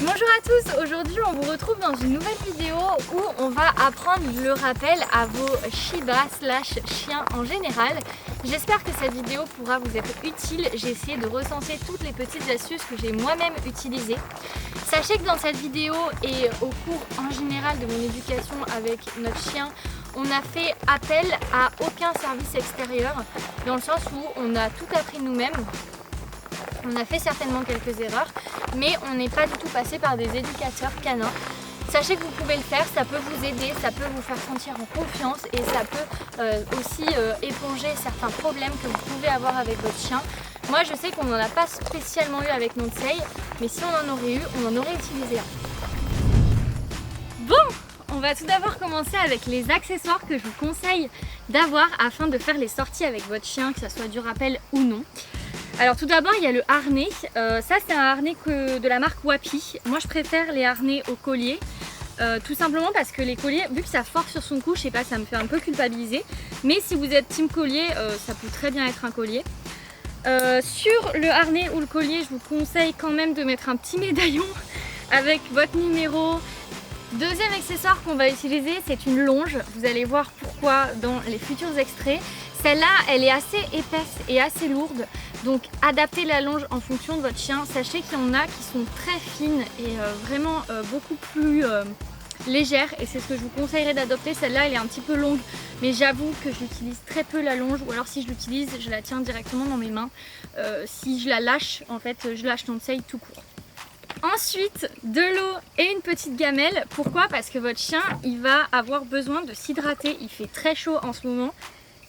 Bonjour à tous, aujourd'hui on vous retrouve dans une nouvelle vidéo où on va apprendre le rappel à vos Shiba / chiens en général. J'espère que cette vidéo pourra vous être utile. J'ai essayé de recenser toutes les petites astuces que j'ai moi-même utilisées. Sachez que dans cette vidéo et au cours en général de mon éducation avec notre chien, on n'a fait appel à aucun service extérieur, dans le sens où on a tout appris nous-mêmes. On a fait certainement quelques erreurs, mais on n'est pas du tout passé par des éducateurs canins. Sachez que vous pouvez le faire, ça peut vous aider, ça peut vous faire sentir en confiance et ça peut aussi éponger certains problèmes que vous pouvez avoir avec votre chien. Moi je sais qu'on n'en a pas spécialement eu avec Nonsei, mais si on en aurait eu, on en aurait utilisé un. Bon, on va tout d'abord commencer avec les accessoires que je vous conseille d'avoir afin de faire les sorties avec votre chien, que ce soit du rappel ou non. Alors tout d'abord il y a le harnais, ça c'est un harnais de la marque Wapi. Moi je préfère les harnais au collier, tout simplement parce que les colliers, vu que ça force sur son cou, je sais pas, ça me fait un peu culpabiliser. Mais si vous êtes team collier, ça peut très bien être un collier. Sur le harnais ou le collier, je vous conseille quand même de mettre un petit médaillon avec votre numéro. Deuxième accessoire qu'on va utiliser, c'est une longe. Vous allez voir pourquoi dans les futurs extraits. Celle-là, elle est assez épaisse et assez lourde, donc adaptez la longe en fonction de votre chien. Sachez qu'il y en a qui sont très fines et vraiment beaucoup plus légères, et c'est ce que je vous conseillerais d'adopter. Celle-là, elle est un petit peu longue, mais j'avoue que j'utilise très peu la longe, ou alors si je l'utilise, je la tiens directement dans mes mains. Si je la lâche, en fait, je lâche Nonsei tout court. Ensuite, de l'eau et une petite gamelle. Pourquoi? Parce que votre chien, il va avoir besoin de s'hydrater. Il fait très chaud en ce moment.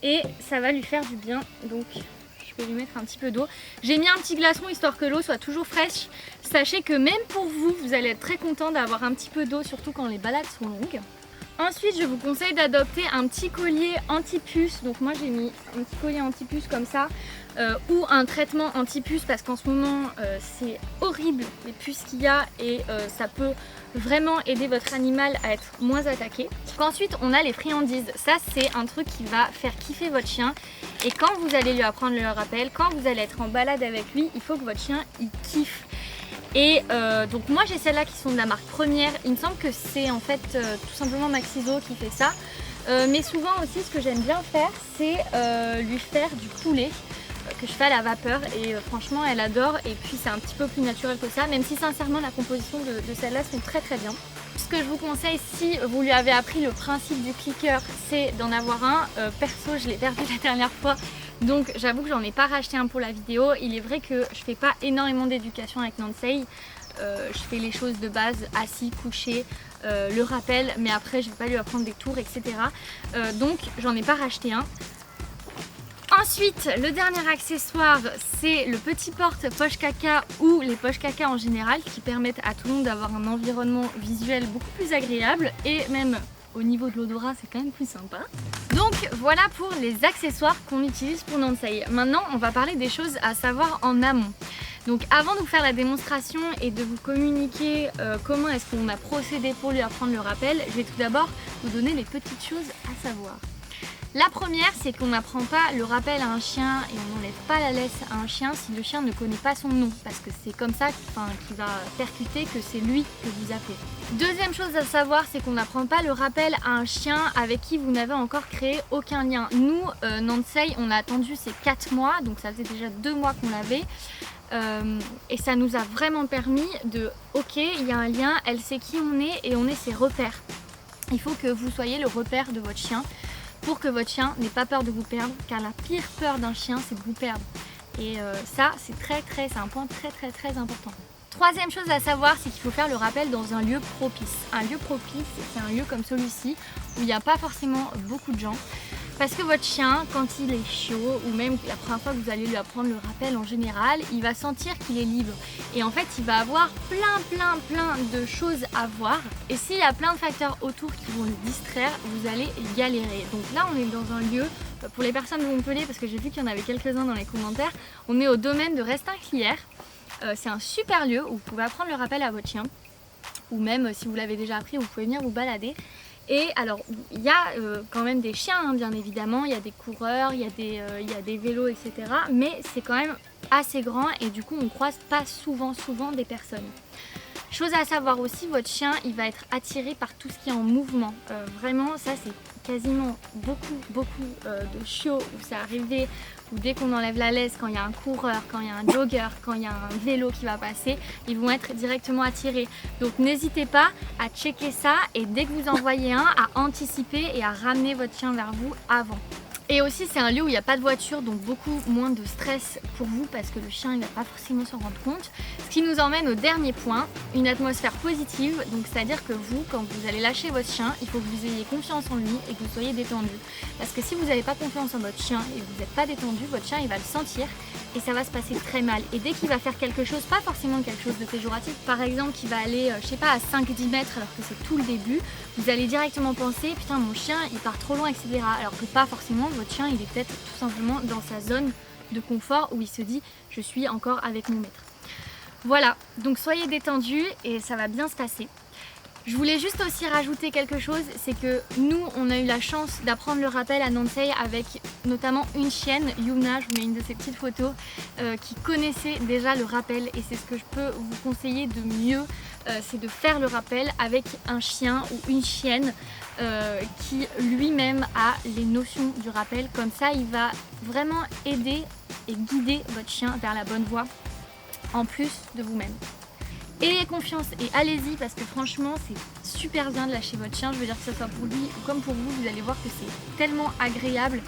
Et ça va lui faire du bien, donc je vais lui mettre un petit peu d'eau. J'ai mis un petit glaçon histoire que l'eau soit toujours fraîche. Sachez que même pour vous, vous allez être très content d'avoir un petit peu d'eau, surtout quand les balades sont longues. Ensuite, je vous conseille d'adopter un petit collier anti-puce. Donc moi j'ai mis un petit collier anti-puce comme ça, ou un traitement anti-puce, parce qu'en ce moment c'est horrible les puces qu'il y a, et ça peut vraiment aider votre animal à être moins attaqué. Ensuite on a les friandises. Ça c'est un truc qui va faire kiffer votre chien, et quand vous allez lui apprendre le rappel, quand vous allez être en balade avec lui, il faut que votre chien il kiffe. Et donc moi j'ai celles-là qui sont de la marque Première. Il me semble que c'est en fait tout simplement Maxiso qui fait ça. Mais souvent aussi ce que j'aime bien faire, c'est lui faire du poulet que je fais à la vapeur, et franchement elle adore. Et puis c'est un petit peu plus naturel que ça, même si sincèrement la composition de celles-là sont très très bien. Ce que je vous conseille, si vous lui avez appris le principe du clicker, c'est d'en avoir un. Perso je l'ai perdu la dernière fois, donc j'avoue que j'en ai pas racheté un pour la vidéo. Il est vrai que je fais pas énormément d'éducation avec Nonsei. Je fais les choses de base, assis, couché, le rappel, mais après je vais pas lui apprendre des tours, etc. Donc j'en ai pas racheté un. Ensuite, le dernier accessoire, c'est le petit porte poche caca, ou les poches caca en général, qui permettent à tout le monde d'avoir un environnement visuel beaucoup plus agréable, et même au niveau de l'odorat c'est quand même plus sympa. Donc voilà pour les accessoires qu'on utilise pour Nonsei. Maintenant on va parler des choses à savoir en amont. Donc avant de vous faire la démonstration et de vous communiquer comment est-ce qu'on a procédé pour lui apprendre le rappel, je vais tout d'abord vous donner les petites choses à savoir. La première, c'est qu'on n'apprend pas le rappel à un chien et on n'enlève pas la laisse à un chien si le chien ne connaît pas son nom, parce que c'est comme ça qu'il va percuter que c'est lui que vous appelez. Deuxième chose à savoir, c'est qu'on n'apprend pas le rappel à un chien avec qui vous n'avez encore créé aucun lien. Nous, Nonsei, on a attendu ces 4 mois, donc ça faisait déjà 2 mois qu'on l'avait. Et ça nous a vraiment permis de, ok, il y a un lien, elle sait qui on est et on est ses repères. Il faut que vous soyez le repère de votre chien, pour que votre chien n'ait pas peur de vous perdre, car la pire peur d'un chien c'est de vous perdre. Et ça c'est un point très important. Troisième chose à savoir, c'est qu'il faut faire le rappel dans un lieu propice. Un lieu propice, c'est un lieu comme celui-ci où il n'y a pas forcément beaucoup de gens. Parce que votre chien, quand il est chaud, ou même la première fois que vous allez lui apprendre le rappel en général, il va sentir qu'il est libre. Et en fait, il va avoir plein de choses à voir. Et s'il y a plein de facteurs autour qui vont le distraire, vous allez galérer. Donc là, on est dans un lieu, pour les personnes de Montpellier, parce que j'ai vu qu'il y en avait quelques-uns dans les commentaires, on est au domaine de Restinclières. C'est un super lieu où vous pouvez apprendre le rappel à votre chien. Ou même, si vous l'avez déjà appris, vous pouvez venir vous balader. Et alors, il y a quand même des chiens, hein, bien évidemment, il y a des coureurs, il y a des vélos, etc. Mais c'est quand même assez grand et du coup, on croise pas souvent des personnes. Chose à savoir aussi, votre chien il va être attiré par tout ce qui est en mouvement. Vraiment ça c'est quasiment beaucoup de chiots où c'est arrivé, où dès qu'on enlève la laisse, quand il y a un coureur, quand il y a un jogger, quand il y a un vélo qui va passer, ils vont être directement attirés. Donc n'hésitez pas à checker ça et dès que vous en voyez un, à anticiper et à ramener votre chien vers vous avant. Et aussi c'est un lieu où il n'y a pas de voiture, donc beaucoup moins de stress pour vous parce que le chien il ne va pas forcément s'en rendre compte. Ce qui nous emmène au dernier point, une atmosphère positive, donc c'est-à-dire que vous, quand vous allez lâcher votre chien, il faut que vous ayez confiance en lui et que vous soyez détendu. Parce que si vous n'avez pas confiance en votre chien et que vous n'êtes pas détendu, votre chien il va le sentir et ça va se passer très mal. Et dès qu'il va faire quelque chose, pas forcément quelque chose de péjoratif, par exemple qui va aller, je sais pas, à 5-10 mètres alors que c'est tout le début, vous allez directement penser, putain mon chien il part trop loin, etc. Alors que pas forcément, votre chien il est peut-être tout simplement dans sa zone de confort où il se dit je suis encore avec mon maître. Voilà, donc soyez détendus et ça va bien se passer. Je voulais juste aussi rajouter quelque chose, c'est que nous on a eu la chance d'apprendre le rappel à Nansei avec notamment une chienne, Yuna, je vous mets une de ces petites photos, qui connaissait déjà le rappel et c'est ce que je peux vous conseiller de mieux, c'est de faire le rappel avec un chien ou une chienne qui lui-même a les notions du rappel, comme ça il va vraiment aider et guider votre chien vers la bonne voie en plus de vous-même. Ayez confiance et allez-y parce que franchement c'est super bien de lâcher votre chien, je veux dire que ce soit pour lui ou comme pour vous, vous allez voir que c'est tellement agréable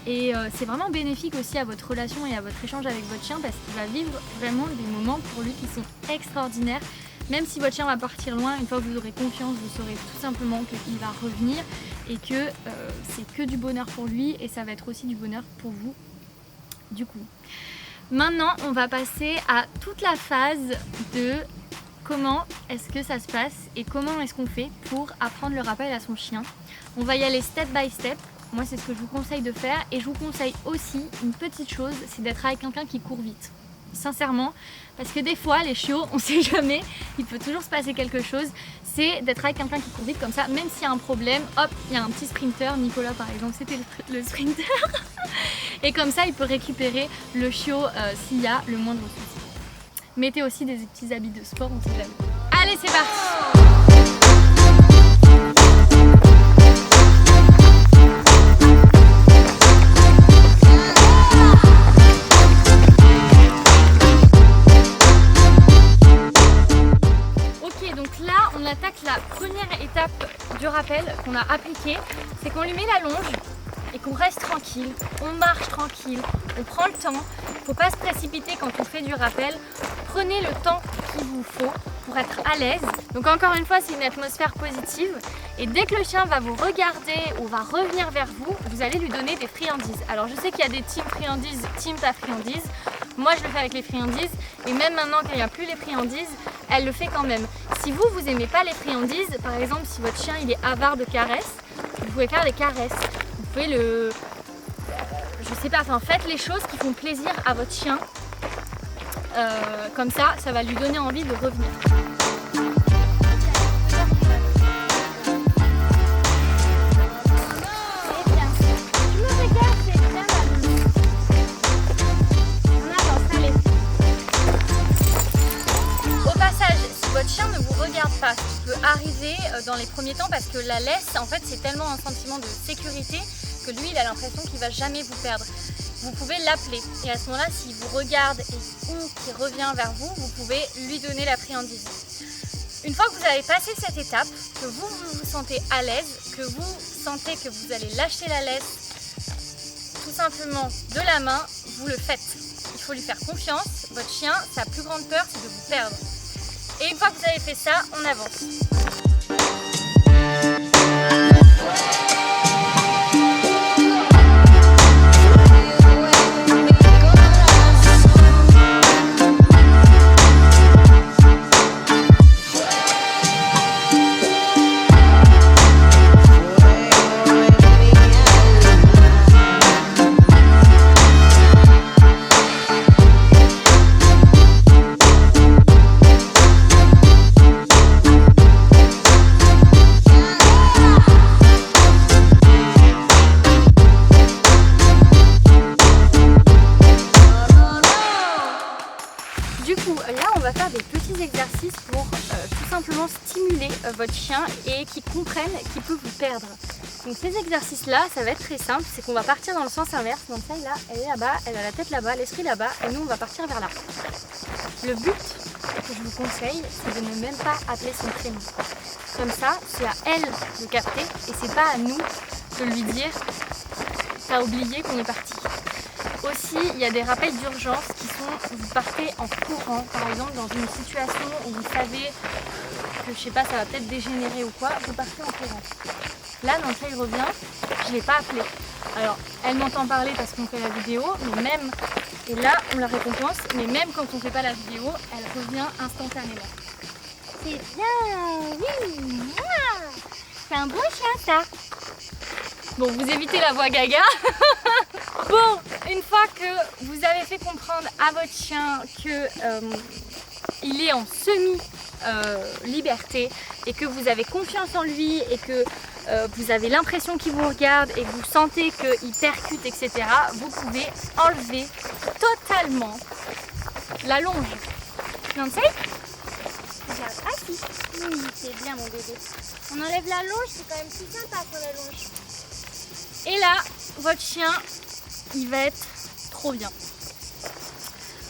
et c'est vraiment bénéfique aussi à votre relation et à votre échange avec votre chien parce qu'il va vivre vraiment des moments pour lui qui sont extraordinaires. Même si votre chien va partir loin, une fois que vous aurez confiance, vous saurez tout simplement qu'il va revenir et que c'est que du bonheur pour lui et ça va être aussi du bonheur pour vous du coup. Maintenant on va passer à toute la phase de comment est-ce que ça se passe et comment est-ce qu'on fait pour apprendre le rappel à son chien. On va y aller step by step, moi c'est ce que je vous conseille de faire et je vous conseille aussi une petite chose, c'est d'être avec quelqu'un qui court vite. Sincèrement, parce que des fois les chiots, on sait jamais, il peut toujours se passer quelque chose, c'est d'être avec quelqu'un qui court vite comme ça, même s'il y a un problème, hop, il y a un petit sprinter, Nicolas par exemple c'était le sprinter, et comme ça il peut récupérer le chiot s'il y a le moindre souci. Mettez aussi des petits habits de sport, on sait jamais. Allez, c'est parti! Ok, donc là, on attaque la première étape du rappel qu'on a appliqué, c'est qu'on lui met la longe et qu'on reste tranquille, on marche tranquille, on prend le temps, il ne faut pas se précipiter quand on fait du rappel, prenez le temps qu'il vous faut pour être à l'aise. Donc encore une fois c'est une atmosphère positive et dès que le chien va vous regarder ou va revenir vers vous, vous allez lui donner des friandises. Alors je sais qu'il y a des team friandises, team pas friandises, moi je le fais avec les friandises et même maintenant qu'il n'y a plus les friandises, elle le fait quand même. Si vous aimez pas les friandises, par exemple si votre chien il est avare de caresses, vous pouvez faire des caresses. Vous pouvez je sais pas, enfin faites les choses qui font plaisir à votre chien. Comme ça, ça va lui donner envie de revenir. Au passage, si votre chien ne vous regarde pas, ce qui peut arriver dans les premiers temps parce que la laisse, en fait, c'est tellement un sentiment de sécurité que lui, il a l'impression qu'il va jamais vous perdre. Vous pouvez l'appeler et à ce moment-là, s'il vous regarde ou qu'il revient vers vous, vous pouvez lui donner la friandise. Une fois que vous avez passé cette étape, que vous vous sentez à l'aise, que vous sentez que vous allez lâcher la laisse tout simplement de la main, vous le faites. Il faut lui faire confiance. Votre chien, sa plus grande peur, c'est de vous perdre. Et une fois que vous avez fait ça, on avance. Du coup, là on va faire des petits exercices pour tout simplement stimuler votre chien et qu'il comprenne qu'il peut vous perdre. Donc ces exercices-là, ça va être très simple, c'est qu'on va partir dans le sens inverse. Donc celle là, elle est là-bas, elle a la tête là-bas, l'esprit là-bas, et nous on va partir vers là. Le but que je vous conseille, c'est de ne même pas appeler son prénom. Comme ça, c'est à elle de capter et c'est pas à nous de lui dire « t'as oublié qu'on est parti ». Aussi, il y a des rappels d'urgence qui sont, vous partez en courant, par exemple dans une situation où vous savez que je sais pas, ça va peut-être dégénérer ou quoi, vous partez en courant. Là, Nancy revient, je ne l'ai pas appelée. Alors, elle m'entend parler parce qu'on fait la vidéo, mais même, et là on la récompense, mais même quand on ne fait pas la vidéo, elle revient instantanément. C'est bien, oui, c'est un beau chien ça. Bon, vous évitez la voix gaga. Bon, une fois que vous avez fait comprendre à votre chien que il est en semi-liberté et que vous avez confiance en lui et que vous avez l'impression qu'il vous regarde et que vous sentez qu'il percute, etc., vous pouvez enlever totalement la longe. Nancy ? Ah si, oui, c'est bien mon bébé. On enlève la longe, c'est quand même plus sympa sur la longe. Et là, votre chien, il va être trop bien.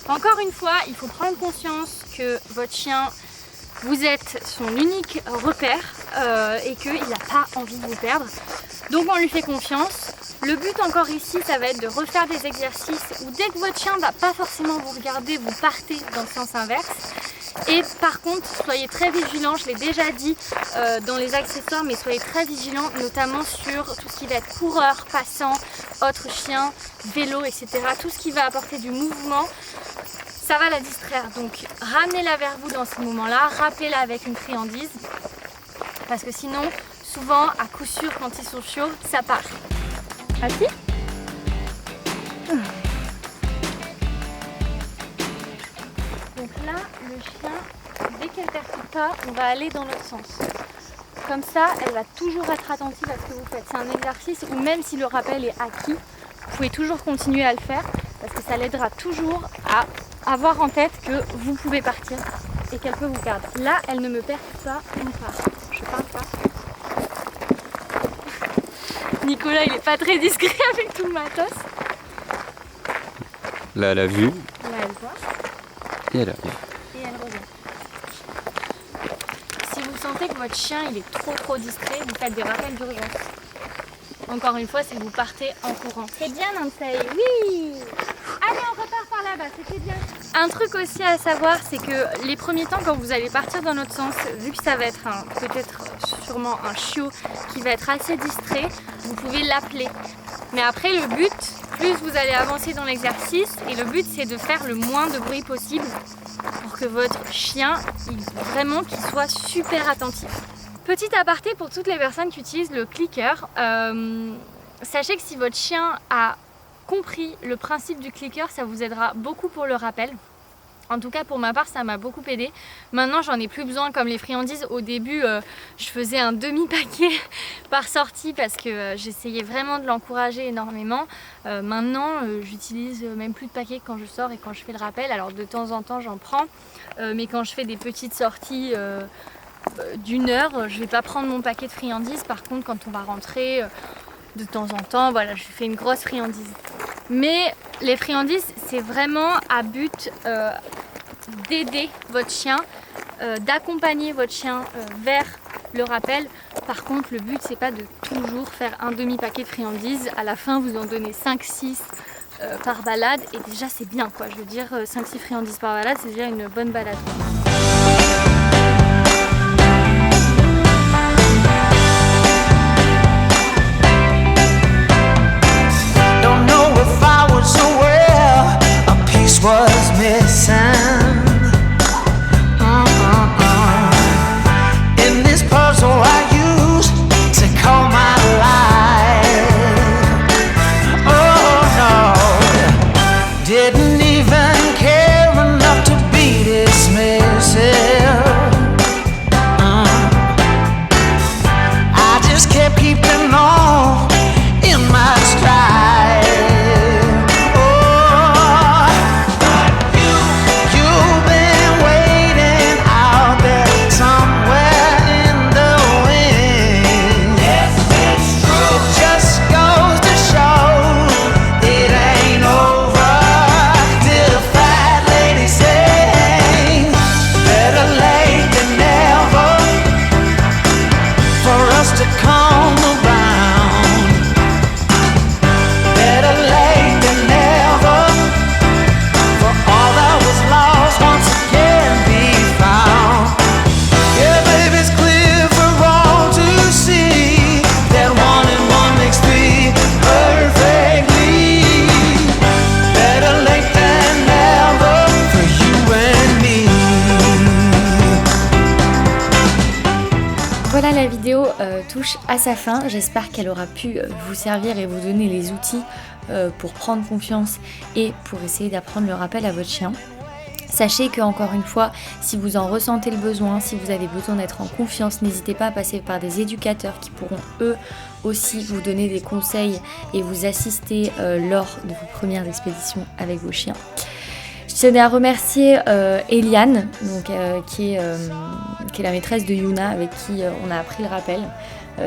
Encore une fois, il faut prendre conscience que votre chien, vous êtes son unique repère et qu'il n'a pas envie de vous perdre. Donc on lui fait confiance. Le but encore ici, ça va être de refaire des exercices où dès que votre chien ne va pas forcément vous regarder, vous partez dans le sens inverse. Et par contre, soyez très vigilants, je l'ai déjà dit dans les accessoires, mais soyez très vigilants notamment sur tout ce qui va être coureur, passant, autre chien, vélo, etc. Tout ce qui va apporter du mouvement, ça va la distraire. Donc ramenez-la vers vous dans ces moments-là, rappelez-la avec une friandise, parce que sinon, souvent, à coup sûr, quand ils sont chauds, ça part. Assis ? Donc là, le chien, dès qu'elle ne percute pas, on va aller dans l'autre sens. Comme ça, elle va toujours être attentive à ce que vous faites. C'est un exercice où même si le rappel est acquis, vous pouvez toujours continuer à le faire parce que ça l'aidera toujours à avoir en tête que vous pouvez partir et qu'elle peut vous perdre. Là, elle ne me percute pas, on part. Je pars pas. Nicolas, il n'est pas très discret avec tout le matos. Là, elle a vu. Là, elle voit. Et elle arrive. Et elle revient. Si vous sentez que votre chien il est trop distrait, vous faites des rappels d'urgence. Encore une fois, c'est que vous partez en courant. C'est bien, Nancy. Oui. Allez, on repart par là-bas, c'était bien. Un truc aussi à savoir, c'est que les premiers temps, quand vous allez partir dans notre sens, vu que ça va être peut-être sûrement un chiot qui va être assez distrait, vous pouvez l'appeler. Mais après, le but, plus vous allez avancer dans l'exercice, et le but c'est de faire le moins de bruit possible pour que votre chien, vraiment qu'il soit super attentif. Petit aparté pour toutes les personnes qui utilisent le clicker, sachez que si votre chien a compris le principe du clicker, ça vous aidera beaucoup pour le rappel. En tout cas pour ma part ça m'a beaucoup aidé. Maintenant j'en ai plus besoin comme les friandises. Au début je faisais un demi-paquet par sortie parce que j'essayais vraiment de l'encourager énormément. Maintenant j'utilise même plus de paquets quand je sors et quand je fais le rappel. Alors de temps en temps j'en prends, mais quand je fais des petites sorties d'une heure, je vais pas prendre mon paquet de friandises. Par contre quand on va rentrer de temps en temps, voilà, je fais une grosse friandise. Mais les friandises, c'est vraiment à but d'aider votre chien, d'accompagner votre chien vers le rappel. Par contre, le but, c'est pas de toujours faire un demi-paquet de friandises. À la fin, vous en donnez 5-6 par balade. Et déjà, c'est bien, quoi. Je veux dire, 5-6 friandises par balade, c'est déjà une bonne balade. Was missing in this puzzle I used to call my life. Oh no, didn't even care enough to be dismissive. I just kept keeping on in my stride. vidéo touche à sa fin. J'espère qu'elle aura pu vous servir et vous donner les outils pour prendre confiance et pour essayer d'apprendre le rappel à votre chien. Sachez que, encore une fois, si vous en ressentez le besoin, si vous avez besoin d'être en confiance, n'hésitez pas à passer par des éducateurs qui pourront eux aussi vous donner des conseils et vous assister lors de vos premières expéditions avec vos chiens. Je tenais à remercier Eliane, donc, qui est la maîtresse de Yuna, avec qui on a appris le rappel,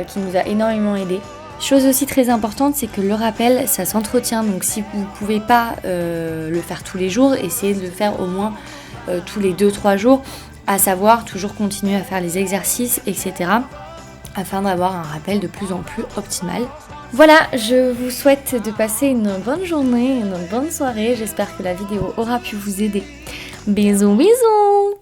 qui nous a énormément aidés. Chose aussi très importante, c'est que le rappel, ça s'entretient, donc si vous ne pouvez pas le faire tous les jours, essayez de le faire au moins tous les 2-3 jours, à savoir toujours continuer à faire les exercices, etc. afin d'avoir un rappel de plus en plus optimal. Voilà, je vous souhaite de passer une bonne journée, une bonne soirée, j'espère que la vidéo aura pu vous aider. Bisous bisous!